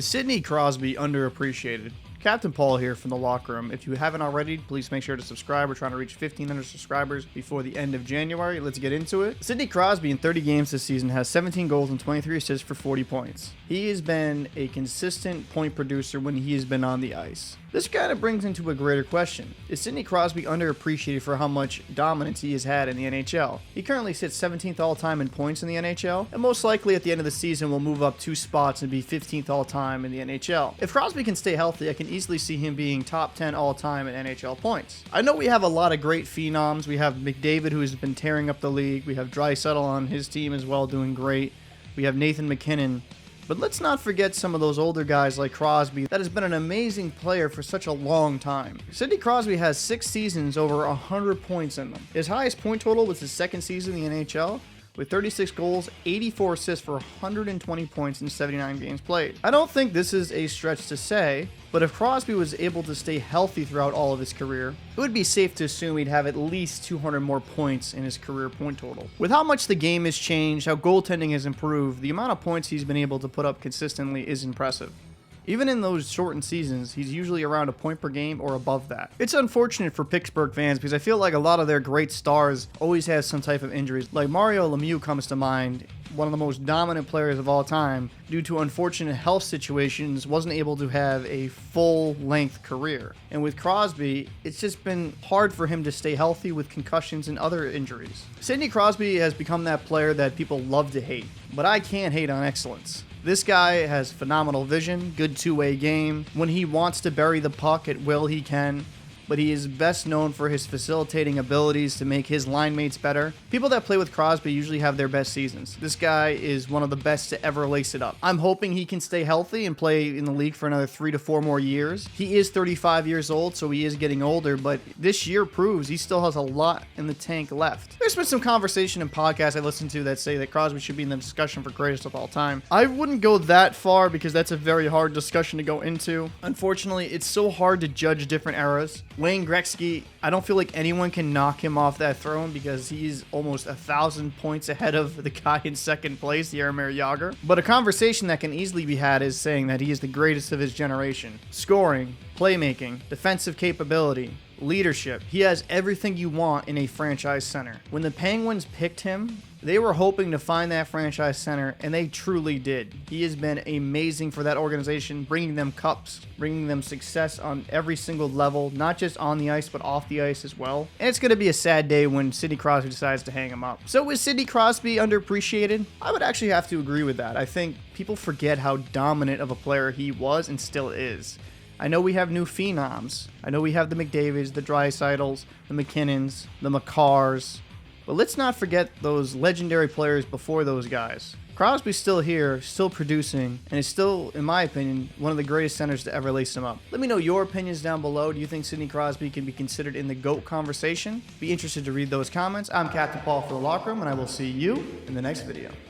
Is Sidney Crosby underappreciated? Captain Paul here from the locker room. If you haven't already, please make sure to subscribe. We're trying to reach 1,500 subscribers before the end of January. Let's get into it. Sidney Crosby in 30 games this season has 17 goals and 23 assists for 40 points. He has been a consistent point producer when he has been on the ice. This kind of brings into a greater question. Is Sidney Crosby underappreciated for how much dominance he has had in the NHL? He currently sits 17th all-time in points in the NHL, and most likely at the end of the season will move up 2 spots and be 15th all-time in the NHL. If Crosby can stay healthy, I can easily see him being top 10 all-time in NHL points. I know we have a lot of great phenoms. We have McDavid, who has been tearing up the league. We have Draisaitl on his team as well, doing great. We have Nathan MacKinnon. But let's not forget some of those older guys like Crosby that has been an amazing player for such a long time. Sidney Crosby has 6 seasons over 100 points in them. His highest point total was his second season in the NHL, with 36 goals, 84 assists for 120 points in 79 games played. I don't think this is a stretch to say, but if Crosby was able to stay healthy throughout all of his career, it would be safe to assume he'd have at least 200 more points in his career point total. With how much the game has changed, how goaltending has improved, the amount of points he's been able to put up consistently is impressive. Even in those shortened seasons, he's usually around a point per game or above that. It's unfortunate for Pittsburgh fans because I feel like a lot of their great stars always have some type of injuries. Like Mario Lemieux comes to mind, one of the most dominant players of all time, due to unfortunate health situations, wasn't able to have a full-length career. And with Crosby, it's just been hard for him to stay healthy with concussions and other injuries. Sidney Crosby has become that player that people love to hate, but I can't hate on excellence. This guy has phenomenal vision, good two-way game. When he wants to bury the puck at will, he can. But he is best known for his facilitating abilities to make his line mates better. People that play with Crosby usually have their best seasons. This guy is one of the best to ever lace it up. I'm hoping he can stay healthy and play in the league for another 3 to 4 more years. He is 35 years old, so he is getting older, but this year proves he still has a lot in the tank left. There's been some conversation in podcasts I listen to that say that Crosby should be in the discussion for greatest of all time. I wouldn't go that far because that's a very hard discussion to go into. Unfortunately, it's so hard to judge different eras. Wayne Gretzky, I don't feel like anyone can knock him off that throne because he's almost 1,000 points ahead of the guy in second place, Jaromir Jagr. But a conversation that can easily be had is saying that he is the greatest of his generation. Scoring, playmaking, defensive capability, leadership. He has everything you want in a franchise center. When the Penguins picked him, they were hoping to find that franchise center, and they truly did. He has been amazing for that organization, bringing them cups, bringing them success on every single level, not just on the ice, but off the ice as well. And it's going to be a sad day when Sidney Crosby decides to hang him up. So is Sidney Crosby underappreciated? I would actually have to agree with that. I think people forget how dominant of a player he was and still is. I know we have new phenoms. I know we have the McDavids, the Draisaitl's, the McKinnons, the Makars. But let's not forget those legendary players before those guys. Crosby's still here, still producing, and is still, in my opinion, one of the greatest centers to ever lace him up. Let me know your opinions down below. Do you think Sidney Crosby can be considered in the GOAT conversation? Be interested to read those comments. I'm Captain Paul for the Locker Room, and I will see you in the next video.